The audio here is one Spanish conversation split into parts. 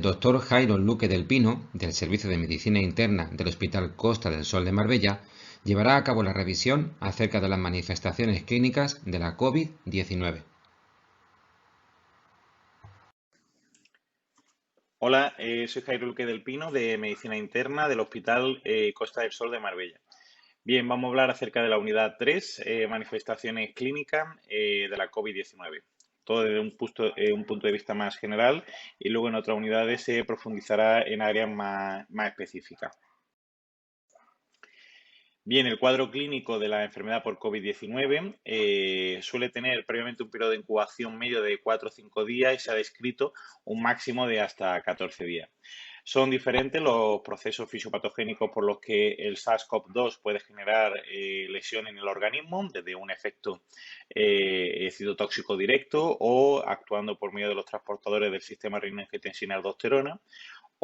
doctor Jairo Luque del Pino, del Servicio de Medicina Interna del Hospital Costa del Sol de Marbella, llevará a cabo la revisión acerca de las manifestaciones clínicas de la COVID-19. Hola, soy Jairo Luque del Pino de Medicina Interna del Hospital Costa del Sol de Marbella. Bien, vamos a hablar acerca de la unidad 3, manifestaciones clínicas de la COVID-19. Todo desde un punto de vista más general y luego en otras unidades se profundizará en áreas más específicas. Bien, el cuadro clínico de la enfermedad por COVID-19 suele tener previamente un periodo de incubación medio de 4 o 5 días y se ha descrito un máximo de hasta 14 días. Son diferentes los procesos fisiopatogénicos por los que el SARS-CoV-2 puede generar lesión en el organismo, desde un efecto citotóxico directo o actuando por medio de los transportadores del sistema renina-angiotensina-aldosterona,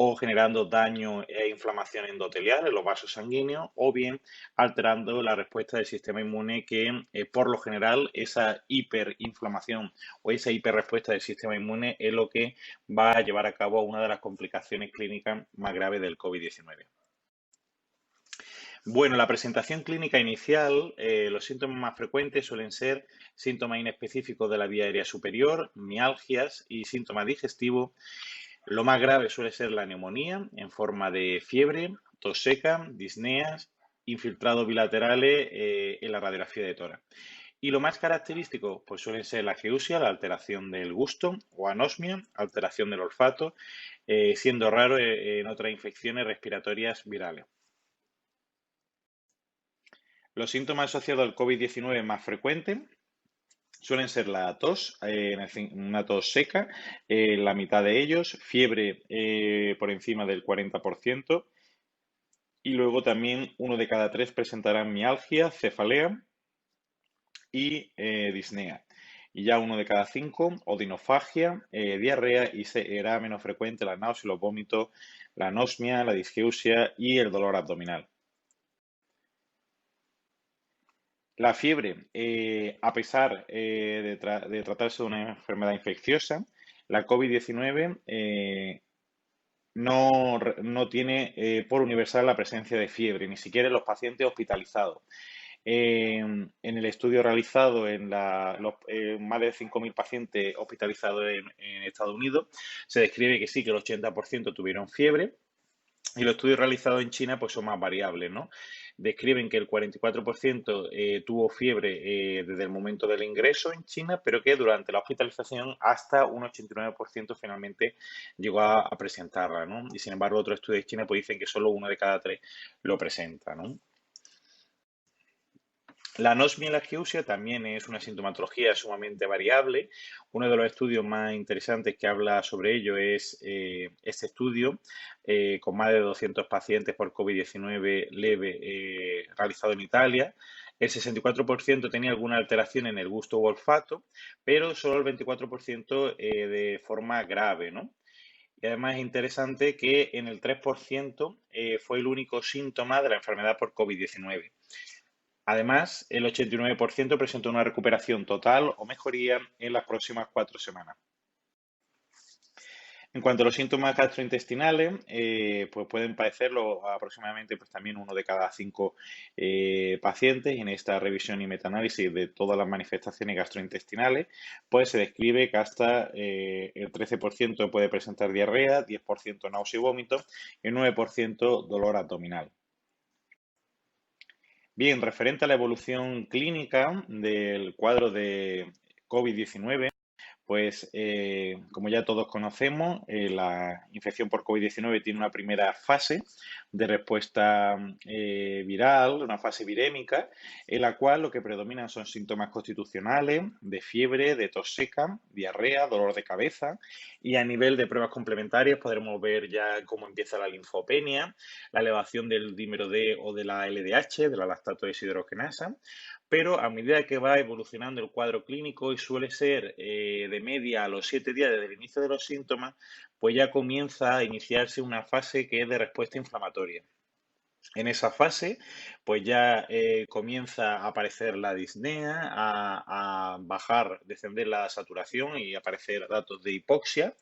o generando daño e inflamación endotelial en los vasos sanguíneos, o bien alterando la respuesta del sistema inmune que, por lo general, esa hiperinflamación o esa hiperrespuesta del sistema inmune es lo que va a llevar a cabo una de las complicaciones clínicas más graves del COVID-19. Bueno, la presentación clínica inicial, los síntomas más frecuentes suelen ser síntomas inespecíficos de la vía aérea superior, mialgias y síntomas digestivos. Lo más grave suele ser la neumonía en forma de fiebre, tos seca, disneas, infiltrados bilaterales en la radiografía de tórax. Y lo más característico, pues suelen ser la ageusia, la alteración del gusto, o anosmia, alteración del olfato, siendo raro en otras infecciones respiratorias virales. Los síntomas asociados al COVID-19 más frecuentes suelen ser la tos, una tos seca, la mitad de ellos, fiebre por encima del 40%, y luego también 1 de cada 3 presentarán mialgia, cefalea y disnea. Y ya 1 de cada 5, odinofagia, diarrea, y será menos frecuente la náusea, los vómitos, la anosmia, la disgeusia y el dolor abdominal. La fiebre, a pesar de tratarse de una enfermedad infecciosa, la COVID-19 no tiene por universal la presencia de fiebre, ni siquiera en los pacientes hospitalizados. En el estudio realizado en más de 5.000 pacientes hospitalizados en Estados Unidos, se describe que sí, que el 80% tuvieron fiebre. Y los estudios realizados en China pues son más variables, ¿no? Describen que el 44% tuvo fiebre desde el momento del ingreso en China, pero que durante la hospitalización hasta un 89% finalmente llegó a presentarla, ¿no? Y sin embargo otros estudios de China pues dicen que solo 1 de cada 3 lo presenta, ¿no? La anosmia y la ageusia también es una sintomatología sumamente variable. Uno de los estudios más interesantes que habla sobre ello es este estudio con más de 200 pacientes por COVID-19 leve realizado en Italia. El 64% tenía alguna alteración en el gusto o olfato, pero solo el 24% de forma grave, ¿no? Y además es interesante que en el 3% fue el único síntoma de la enfermedad por COVID-19. Además, el 89% presentó una recuperación total o mejoría en las próximas 4 semanas. En cuanto a los síntomas gastrointestinales, pues pueden padecerlo aproximadamente pues también 1 de cada 5 pacientes. En esta revisión y metaanálisis de todas las manifestaciones gastrointestinales, pues se describe que hasta el 13% puede presentar diarrea, 10% náusea y vómito y el 9% dolor abdominal. Bien, referente a la evolución clínica del cuadro de COVID-19, pues como ya todos conocemos, la infección por COVID-19 tiene una primera fase de respuesta viral, una fase virémica, en la cual lo que predominan son síntomas constitucionales, de fiebre, de tos seca, diarrea, dolor de cabeza, y a nivel de pruebas complementarias podremos ver ya cómo empieza la linfopenia, la elevación del dímero D o de la LDH, de la lactato deshidrogenasa, pero a medida que va evolucionando el cuadro clínico y suele ser de media a los 7 días desde el inicio de los síntomas, pues ya comienza a iniciarse una fase que es de respuesta inflamatoria. En esa fase, pues ya comienza a aparecer la disnea, a bajar, descender la saturación y aparecer datos de hipoxia.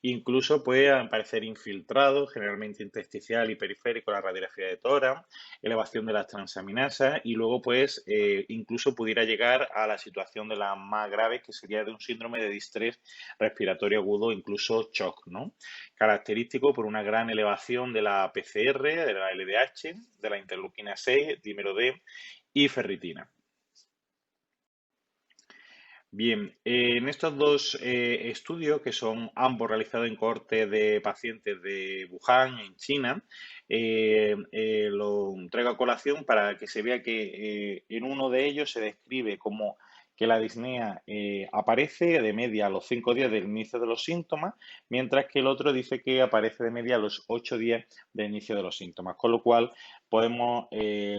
Incluso puede aparecer infiltrado, generalmente intersticial y periférico, la radiografía de tórax, elevación de las transaminasas y luego pues incluso pudiera llegar a la situación de las más graves, que sería de un síndrome de distrés respiratorio agudo, incluso shock, ¿no? Característico por una gran elevación de la PCR, de la LDH, de la interleuquina 6, dímero D y ferritina. Bien, en estos dos estudios, que son ambos realizados en cohortes de pacientes de Wuhan, en China, lo traigo a colación para que se vea que en uno de ellos se describe como que la disnea aparece de media a los 5 días del inicio de los síntomas, mientras que el otro dice que aparece de media a los 8 días del inicio de los síntomas, con lo cual podemos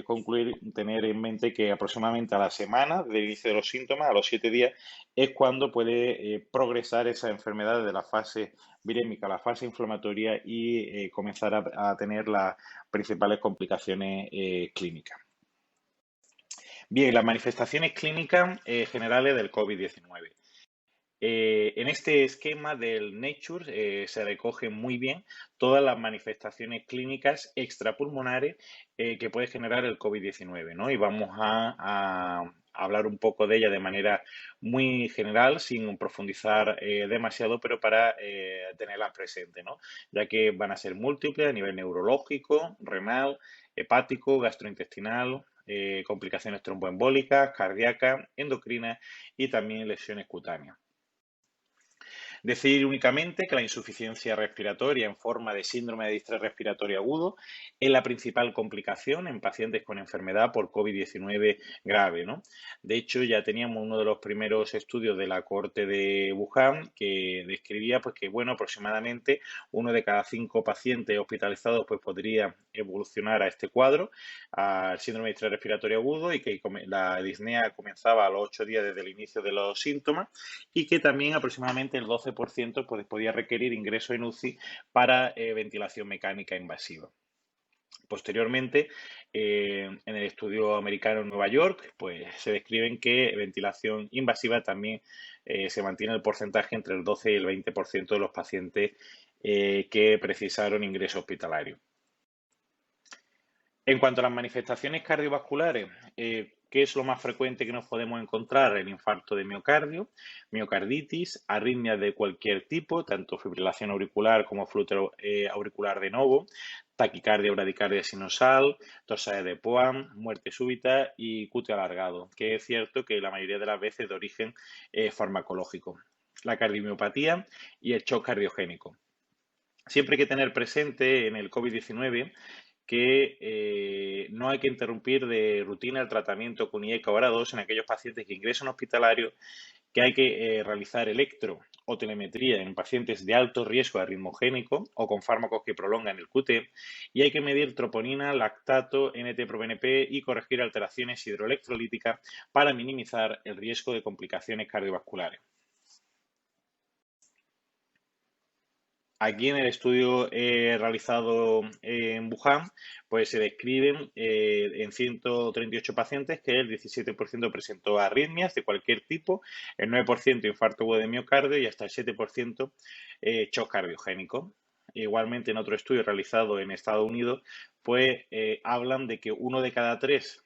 concluir, tener en mente que aproximadamente a la semana del inicio de los síntomas, a los 7 días, es cuando puede progresar esa enfermedad de la fase virémica a la fase inflamatoria y comenzar a tener las principales complicaciones clínicas. Bien, las manifestaciones clínicas generales del COVID-19. En este esquema del Nature se recogen muy bien todas las manifestaciones clínicas extrapulmonares que puede generar el COVID-19, ¿no? Y vamos a hablar un poco de ella de manera muy general, sin profundizar demasiado, pero para tenerlas presentes, ¿no? Ya que van a ser múltiples a nivel neurológico, renal, hepático, gastrointestinal, complicaciones tromboembólicas, cardíacas, endocrinas y también lesiones cutáneas. Decir únicamente que la insuficiencia respiratoria en forma de síndrome de distrés respiratorio agudo es la principal complicación en pacientes con enfermedad por COVID-19 grave, ¿no? De hecho, ya teníamos uno de los primeros estudios de la cohorte de Wuhan que describía pues, que, bueno, aproximadamente uno de cada 5 pacientes hospitalizados pues, podría evolucionar a este cuadro, al síndrome de distrés respiratorio agudo, y que la disnea comenzaba a los 8 días desde el inicio de los síntomas, y que también aproximadamente el 12% pues, podía requerir ingreso en UCI para ventilación mecánica invasiva. Posteriormente, en el estudio americano en Nueva York, pues se describen que ventilación invasiva también se mantiene el porcentaje entre el 12 y el 20% de los pacientes que precisaron ingreso hospitalario. En cuanto a las manifestaciones cardiovasculares, ¿qué es lo más frecuente que nos podemos encontrar? El infarto de miocardio, miocarditis, arritmias de cualquier tipo, tanto fibrilación auricular como flujo auricular de novo, taquicardia o bradicardia sinusal, torsades de Points, muerte súbita y QT alargado, que es cierto que la mayoría de las veces de origen farmacológico. La cardiomiopatía y el shock cardiogénico. Siempre hay que tener presente en el COVID-19 que no hay que interrumpir de rutina el tratamiento con IECA hora 2 en aquellos pacientes que ingresan hospitalarios, que hay que realizar electro o telemetría en pacientes de alto riesgo arritmogénico o con fármacos que prolongan el QT, y hay que medir troponina, lactato, NT-proBNP y corregir alteraciones hidroelectrolíticas para minimizar el riesgo de complicaciones cardiovasculares. Aquí en el estudio realizado en Wuhan, pues se describen en 138 pacientes que el 17% presentó arritmias de cualquier tipo, el 9% infarto agudo de miocardio y hasta el 7% shock cardiogénico. Igualmente, en otro estudio realizado en Estados Unidos, pues hablan de que 1 de cada 3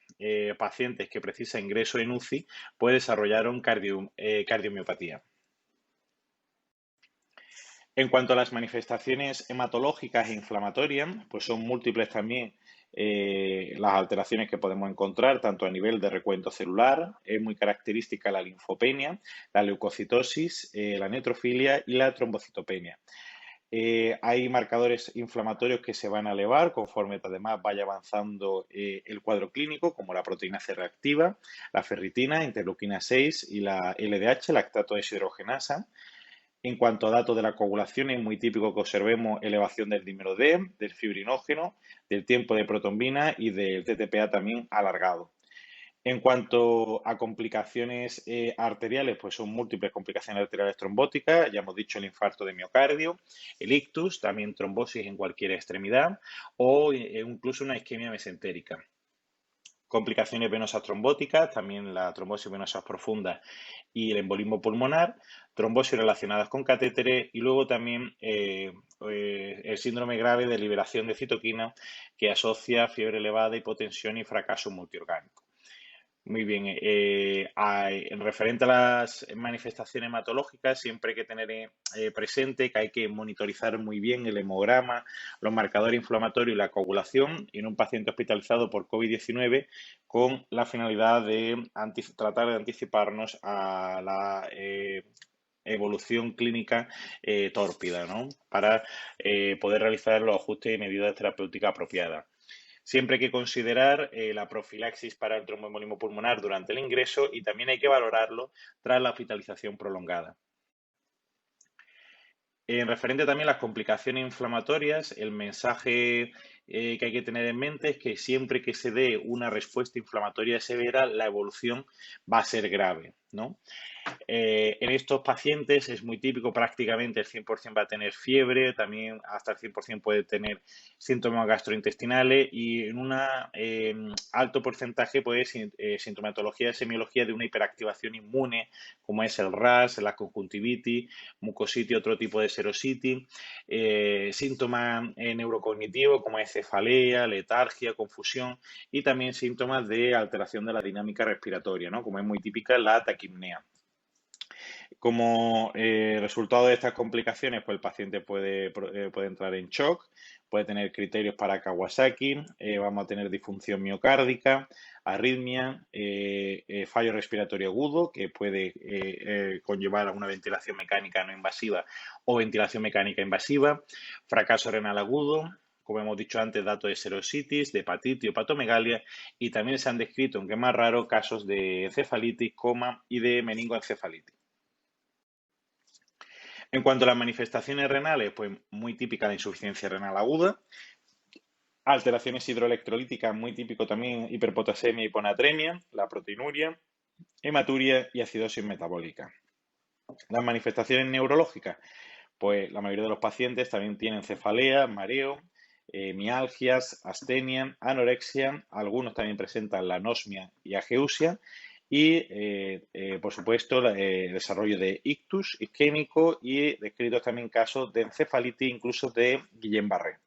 pacientes que precisa ingreso en UCI puede desarrollar cardiomiopatía. En cuanto a las manifestaciones hematológicas e inflamatorias, pues son múltiples también las alteraciones que podemos encontrar, tanto a nivel de recuento celular, es muy característica la linfopenia, la leucocitosis, la neutrofilia y la trombocitopenia. Hay marcadores inflamatorios que se van a elevar conforme además vaya avanzando el cuadro clínico, como la proteína C reactiva, la ferritina, interleuquina 6 y la LDH, lactato deshidrogenasa. En cuanto a datos de la coagulación, es muy típico que observemos elevación del dímero D, del fibrinógeno, del tiempo de protombina y del TTPA también alargado. En cuanto a complicaciones arteriales, pues son múltiples complicaciones arteriales trombóticas, ya hemos dicho el infarto de miocardio, el ictus, también trombosis en cualquier extremidad o incluso una isquemia mesentérica. Complicaciones venosas trombóticas, también la trombosis venosa profunda y el embolismo pulmonar, trombosis relacionadas con catéteres y luego también el síndrome grave de liberación de citoquina que asocia fiebre elevada, hipotensión y fracaso multiorgánico. Muy bien. En referente a las manifestaciones hematológicas, siempre hay que tener presente que hay que monitorizar muy bien el hemograma, los marcadores inflamatorios y la coagulación en un paciente hospitalizado por COVID-19 con la finalidad de tratar de anticiparnos a la evolución clínica tórpida, ¿no? Para poder realizar los ajustes y medidas terapéuticas apropiadas. Siempre hay que considerar la profilaxis para el tromboembolismo pulmonar durante el ingreso y también hay que valorarlo tras la hospitalización prolongada. En referente también a las complicaciones inflamatorias, el mensaje que hay que tener en mente es que siempre que se dé una respuesta inflamatoria severa, la evolución va a ser grave, ¿no? En estos pacientes es muy típico, prácticamente el 100% va a tener fiebre, también hasta el 100% puede tener síntomas gastrointestinales y en un alto porcentaje puede sintomatología, semiología de una hiperactivación inmune, como es el RAS, la conjuntivitis, mucositis, otro tipo de serositis, síntomas neurocognitivos como es cefalea, letargia, confusión y también síntomas de alteración de la dinámica respiratoria, ¿no? Como es muy típica la taquipnea. Como resultado de estas complicaciones, pues el paciente puede entrar en shock, puede tener criterios para Kawasaki, vamos a tener disfunción miocárdica, arritmia, fallo respiratorio agudo, que puede conllevar a una ventilación mecánica no invasiva o ventilación mecánica invasiva, fracaso renal agudo, como hemos dicho antes, datos de serositis, de hepatitis o hepatomegalia, y también se han descrito, aunque más raro, casos de encefalitis, coma y de meningoencefalitis. En cuanto a las manifestaciones renales, pues muy típica la insuficiencia renal aguda, alteraciones hidroelectrolíticas, muy típico también hiperpotasemia y hiponatremia, la proteinuria, hematuria y acidosis metabólica. Las manifestaciones neurológicas, pues la mayoría de los pacientes también tienen cefalea, mareo, mialgias, astenia, anorexia, algunos también presentan la anosmia y ageusia y, por supuesto, el desarrollo de ictus isquémico y descritos también casos de encefalitis, incluso de Guillain-Barré.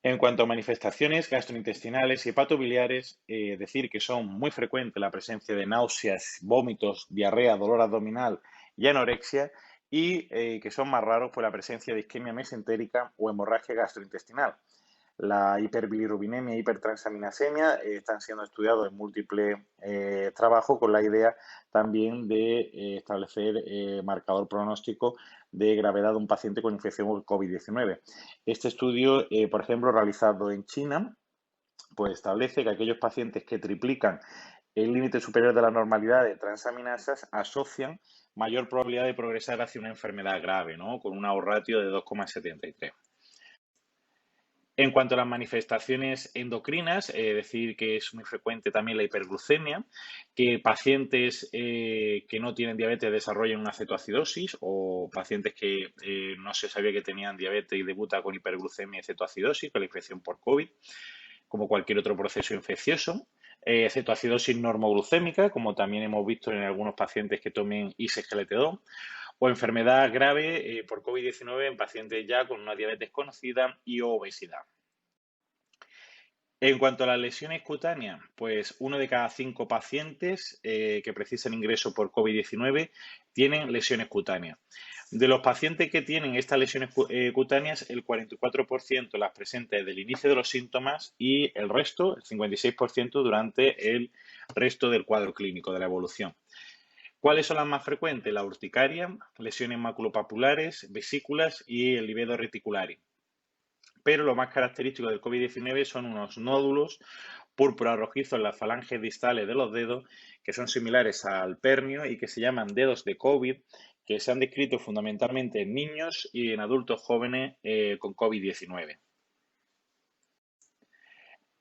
En cuanto a manifestaciones gastrointestinales y hepatobiliares, decir que son muy frecuentes la presencia de náuseas, vómitos, diarrea, dolor abdominal y anorexia, y que son más raros por la presencia de isquemia mesentérica o hemorragia gastrointestinal. La hiperbilirubinemia e hipertransaminasemia están siendo estudiados en múltiples trabajos con la idea también de establecer marcador pronóstico de gravedad de un paciente con infección por COVID-19. Este estudio, por ejemplo, realizado en China, pues establece que aquellos pacientes que triplican el límite superior de la normalidad de transaminasas asocian mayor probabilidad de progresar hacia una enfermedad grave, ¿no? Con un ratio de 2,73. En cuanto a las manifestaciones endocrinas, decir que es muy frecuente también la hiperglucemia, que pacientes que no tienen diabetes desarrollan una cetoacidosis o pacientes que no se sabía que tenían diabetes y debuta con hiperglucemia y cetoacidosis, con la infección por COVID, como cualquier otro proceso infeccioso. Cetoacidosis normoglucémica, como también hemos visto en algunos pacientes que tomen ISGLT2, o enfermedad grave por COVID-19 en pacientes ya con una diabetes conocida y obesidad. En cuanto a las lesiones cutáneas, pues 1 de cada 5 pacientes que precisan ingreso por COVID-19 tienen lesiones cutáneas. De los pacientes que tienen estas lesiones cutáneas, el 44% las presenta desde el inicio de los síntomas y el resto, el 56%, durante el resto del cuadro clínico de la evolución. ¿Cuáles son las más frecuentes? La urticaria, lesiones maculopapulares, vesículas y el livedo reticularis. Pero lo más característico del COVID-19 son unos nódulos púrpura rojizos en las falanges distales de los dedos que son similares al pernio y que se llaman dedos de COVID, que se han descrito fundamentalmente en niños y en adultos jóvenes con COVID-19.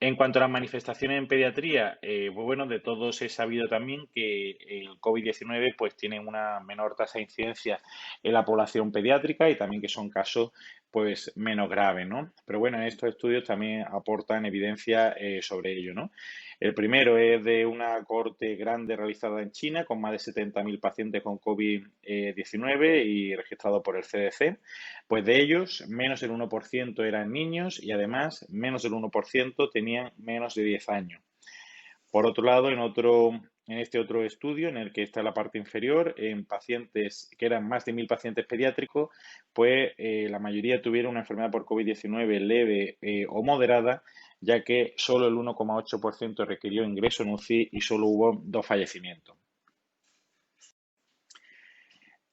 En cuanto a las manifestaciones en pediatría, pues bueno, de todos es sabido también que el COVID-19 pues tiene una menor tasa de incidencia en la población pediátrica y también que son casos pues menos graves, ¿no? Pero bueno, en estos estudios también aportan evidencia sobre ello, ¿no? El primero es de una cohorte grande realizada en China con más de 70.000 pacientes con COVID-19 y registrado por el CDC. Pues de ellos, menos del 1% eran niños y además menos del 1% tenían menos de 10 años. Por otro lado, en este otro estudio, en el que está la parte inferior, en pacientes que eran más de 1.000 pacientes pediátricos, pues la mayoría tuvieron una enfermedad por COVID-19 leve o moderada, ya que solo el 1,8% requirió ingreso en UCI y solo hubo 2 fallecimientos.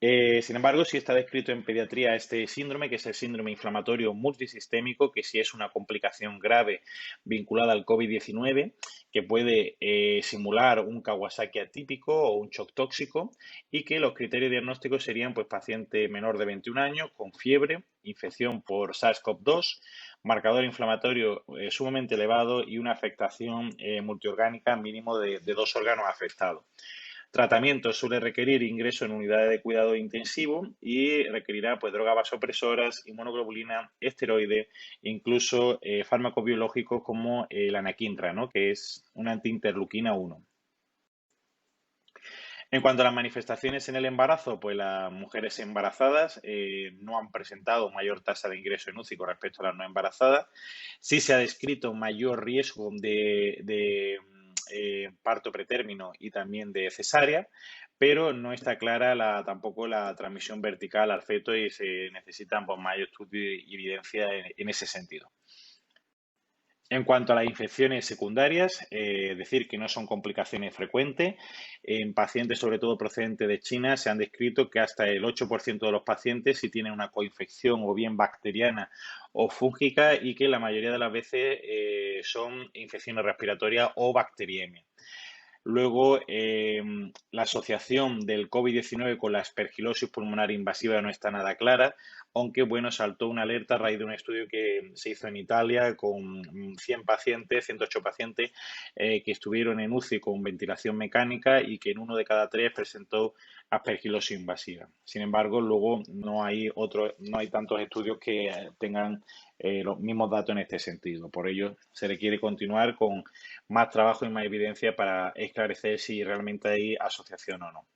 Sin embargo, sí está descrito en pediatría este síndrome, que es el síndrome inflamatorio multisistémico, que sí es una complicación grave vinculada al COVID-19, que puede simular un Kawasaki atípico o un shock tóxico, y que los criterios diagnósticos serían pues paciente menor de 21 años con fiebre, infección por SARS-CoV-2, marcador inflamatorio sumamente elevado y una afectación multiorgánica mínimo de 2 órganos afectados. Tratamiento suele requerir ingreso en unidades de cuidado intensivo y requerirá pues drogas vasopresoras, inmunoglobulina, esteroides, incluso fármacos biológicos como el anakinra, ¿no? Que es una antiinterleuquina 1. En cuanto a las manifestaciones en el embarazo, pues las mujeres embarazadas no han presentado mayor tasa de ingreso en UCI con respecto a las no embarazadas. Sí se ha descrito mayor riesgo de parto pretérmino y también de cesárea, pero no está clara tampoco la transmisión vertical al feto y se necesitan pues, mayor estudio y evidencia en ese sentido. En cuanto a las infecciones secundarias, decir que no son complicaciones frecuentes. En pacientes, sobre todo procedentes de China, se han descrito que hasta el 8% de los pacientes sí tienen una coinfección o bien bacteriana o fúngica y que la mayoría de las veces son infecciones respiratorias o bacteriemias. Luego, la asociación del COVID-19 con la aspergilosis pulmonar invasiva no está nada clara, aunque bueno, saltó una alerta a raíz de un estudio que se hizo en Italia con 100 pacientes, 108 pacientes que estuvieron en UCI con ventilación mecánica y que en uno de cada 3 presentó aspergilosis invasiva. Sin embargo, luego no hay tantos estudios que tengan los mismos datos en este sentido. Por ello, se requiere continuar con más trabajo y más evidencia para esclarecer si realmente hay asociación o no.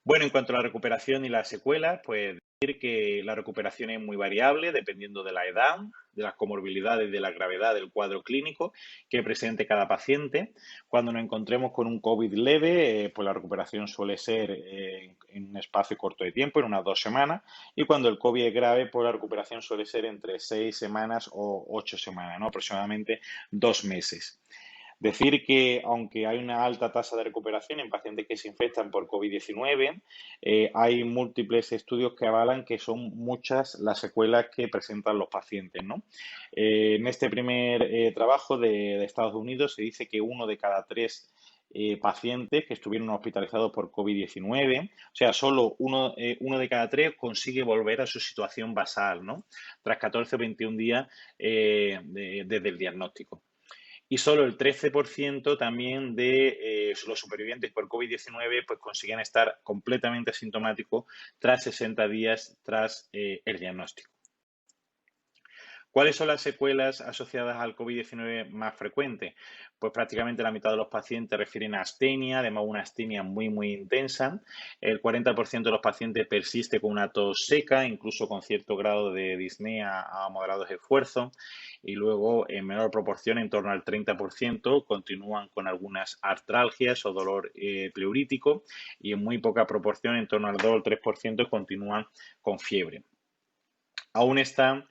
Bueno, en cuanto a la recuperación y las secuelas, pues decir que la recuperación es muy variable dependiendo de la edad, de las comorbilidades, de la gravedad del cuadro clínico que presente cada paciente. Cuando nos encontremos con un COVID leve, pues la recuperación suele ser en un espacio corto de tiempo, en unas 2 semanas, y cuando el COVID es grave, pues la recuperación suele ser entre 6 semanas o 8 semanas, ¿no? Aproximadamente 2 meses. Decir que aunque hay una alta tasa de recuperación en pacientes que se infectan por COVID-19, hay múltiples estudios que avalan que son muchas las secuelas que presentan los pacientes, ¿no? En este primer trabajo de Estados Unidos se dice que 1 de cada 3 pacientes que estuvieron hospitalizados por COVID-19, o sea, solo uno de cada 3 consigue volver a su situación basal, ¿no? Tras 14 o 21 días desde el diagnóstico. Y solo el 13% también de los supervivientes por COVID-19 pues consiguen estar completamente asintomáticos tras 60 días tras el diagnóstico. ¿Cuáles son las secuelas asociadas al COVID-19 más frecuentes? Pues prácticamente la mitad de los pacientes refieren a astenia, además una astenia muy, muy intensa. El 40% de los pacientes persiste con una tos seca, incluso con cierto grado de disnea a moderados esfuerzos. Y luego, en menor proporción, en torno al 30%, continúan con algunas artralgias o dolor pleurítico. Y en muy poca proporción, en torno al 2 o 3%, continúan con fiebre. Aún están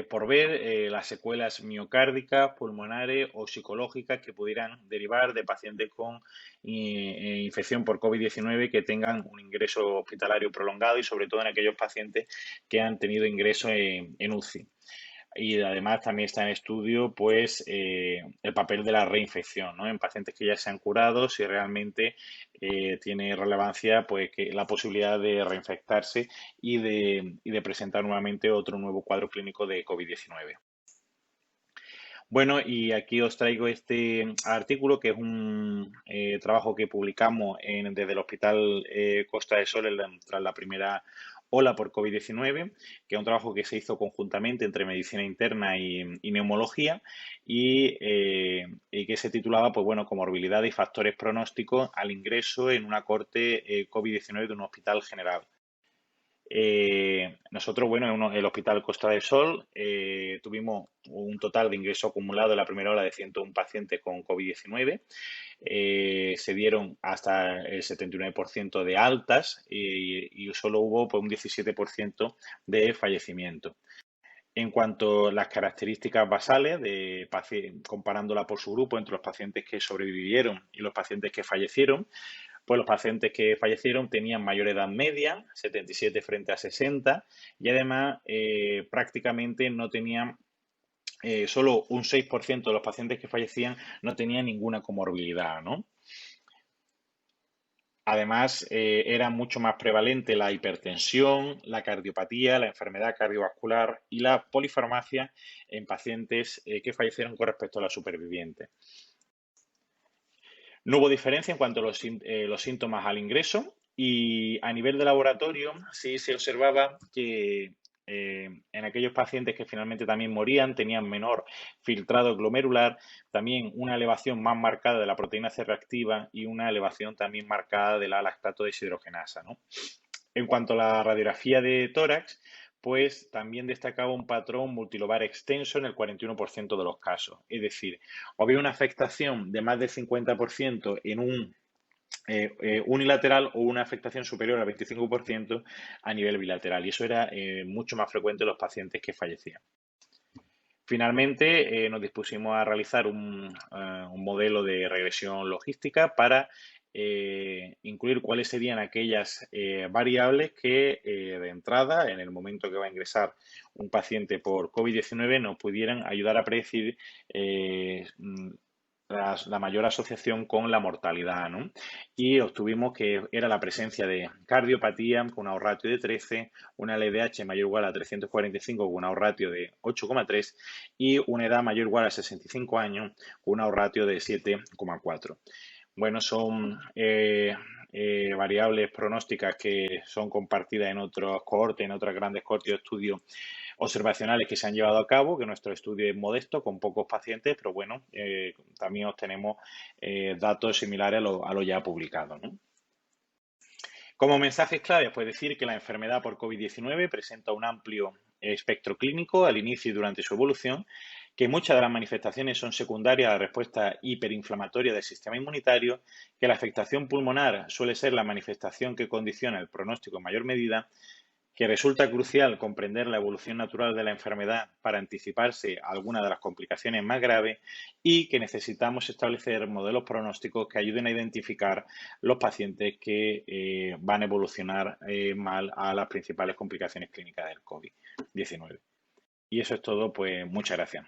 por ver las secuelas miocárdicas, pulmonares o psicológicas que pudieran derivar de pacientes con infección por COVID-19 que tengan un ingreso hospitalario prolongado y sobre todo en aquellos pacientes que han tenido ingreso en UCI. Y además también está en estudio pues el papel de la reinfección, ¿no? En pacientes que ya se han curado, si realmente tiene relevancia pues que la posibilidad de reinfectarse y de presentar nuevamente otro nuevo cuadro clínico de COVID-19. Bueno, y aquí os traigo este artículo, que es un trabajo que publicamos desde el Hospital Costa del Sol tras la primera ola por COVID-19, que es un trabajo que se hizo conjuntamente entre medicina interna y neumología y que se titulaba, pues bueno, comorbilidad y factores pronósticos al ingreso en una corte COVID-19 de un hospital general. Nosotros, bueno, en el Hospital Costa del Sol tuvimos un total de ingreso acumulado en la primera ola de 101 pacientes con COVID-19. Se dieron hasta el 79% de altas y solo hubo pues, un 17% de fallecimiento. En cuanto a las características basales, comparándola por su grupo entre los pacientes que sobrevivieron y los pacientes que fallecieron, pues los pacientes que fallecieron tenían mayor edad media, 77 frente a 60, y además prácticamente no tenían, solo un 6% de los pacientes que fallecían no tenían ninguna comorbilidad, ¿no? Además, era mucho más prevalente la hipertensión, la cardiopatía, la enfermedad cardiovascular y la polifarmacia en pacientes que fallecieron con respecto a la superviviente. No hubo diferencia en cuanto a los síntomas al ingreso y a nivel de laboratorio sí se observaba que en aquellos pacientes que finalmente también morían tenían menor filtrado glomerular, también una elevación más marcada de la proteína C reactiva y una elevación también marcada de la lactato deshidrogenasa, ¿no? En cuanto a la radiografía de tórax, pues también destacaba un patrón multilobar extenso en el 41% de los casos. Es decir, había una afectación de más del 50% en un unilateral o una afectación superior al 25% a nivel bilateral. Y eso era mucho más frecuente en los pacientes que fallecían. Finalmente, nos dispusimos a realizar un modelo de regresión logística para incluir cuáles serían aquellas variables que de entrada, en el momento que va a ingresar un paciente por COVID-19, nos pudieran ayudar a predecir la mayor asociación con la mortalidad, ¿no? Y obtuvimos que era la presencia de cardiopatía con una ratio de 13, una LDH mayor o igual a 345 con una ratio de 8,3 y una edad mayor o igual a 65 años con una ratio de 7,4. Bueno, son variables pronósticas que son compartidas en otros cohortes, en otras grandes cohortes de estudio observacionales que se han llevado a cabo, que nuestro estudio es modesto, con pocos pacientes, pero bueno, también obtenemos datos similares a lo ya publicado, ¿no? Como mensajes claves, pues decir que la enfermedad por COVID-19 presenta un amplio espectro clínico al inicio y durante su evolución, que muchas de las manifestaciones son secundarias a la respuesta hiperinflamatoria del sistema inmunitario, que la afectación pulmonar suele ser la manifestación que condiciona el pronóstico en mayor medida, que resulta crucial comprender la evolución natural de la enfermedad para anticiparse a algunas de las complicaciones más graves y que necesitamos establecer modelos pronósticos que ayuden a identificar los pacientes que van a evolucionar mal a las principales complicaciones clínicas del COVID-19. Y eso es todo, pues muchas gracias.